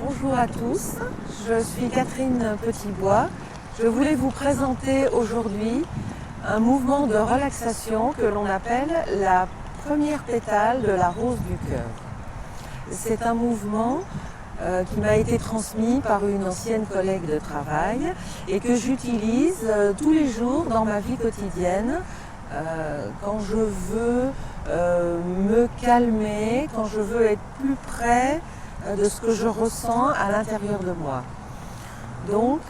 Bonjour à tous, je suis Catherine Petitbois. Je voulais vous présenter aujourd'hui un mouvement de relaxation que l'on appelle la première pétale de la rose du cœur. C'est un mouvement qui m'a été transmis par une ancienne collègue de travail et que j'utilise tous les jours dans ma vie quotidienne quand je veux me calmer, quand je veux être plus près de ce que je ressens à l'intérieur de moi. Donc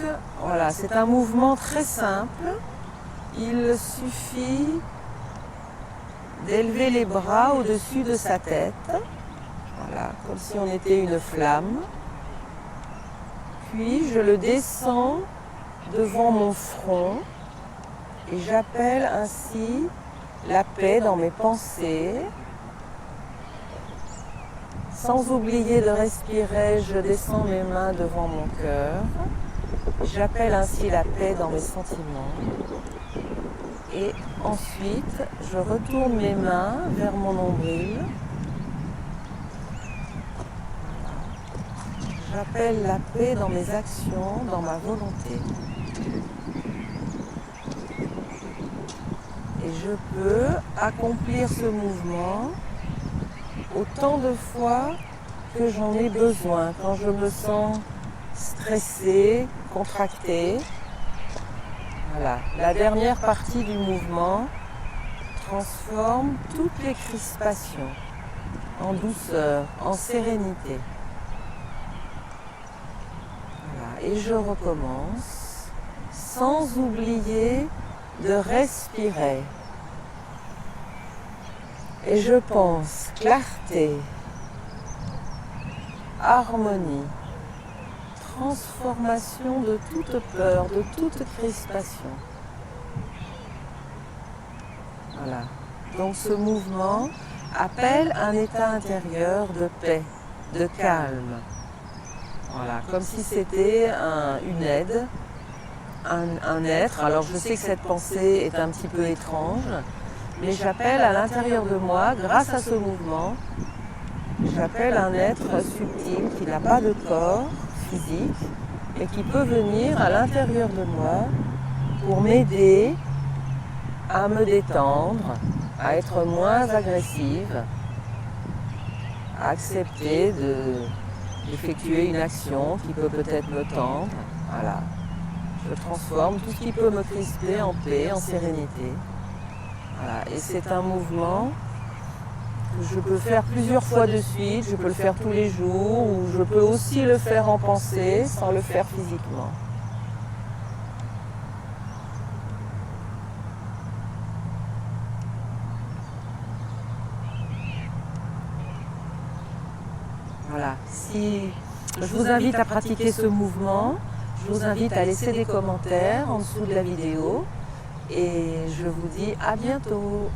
voilà, c'est un mouvement très simple. Il suffit d'élever les bras au-dessus de sa tête, voilà, comme si on était une flamme. Puis je le descends devant mon front et j'appelle ainsi la paix dans mes pensées. Sans oublier de respirer, je descends mes mains devant mon cœur. J'appelle ainsi la paix dans mes sentiments. Et ensuite, je retourne mes mains vers mon nombril. J'appelle la paix dans mes actions, dans ma volonté. Et je peux accomplir ce mouvement autant de fois que j'en ai besoin, quand je me sens stressée, contractée. Voilà. La dernière partie du mouvement transforme toutes les crispations en douceur, en sérénité. Voilà. Et je recommence sans oublier de respirer. Et je pense clarté, harmonie, transformation de toute peur, de toute crispation. Voilà. Donc ce mouvement appelle un état intérieur de paix, de calme. Voilà, comme si c'était une aide, un être. Alors je sais que cette pensée est un petit peu étrange, mais j'appelle à l'intérieur de moi, grâce à ce mouvement, j'appelle un être subtil qui n'a pas de corps physique et qui peut venir à l'intérieur de moi pour m'aider à me détendre, à être moins agressive, à accepter d'effectuer une action qui peut peut-être me tendre. Voilà. Je transforme tout ce qui peut me crisper en paix, en sérénité. Voilà. Et c'est un mouvement que je peux faire plusieurs fois de suite, je peux le faire tous les jours, ou je peux aussi le faire en pensée sans le faire physiquement. Voilà. Si je vous invite à pratiquer ce mouvement, je vous invite à laisser des commentaires en dessous de la vidéo et je vous dis à bientôt.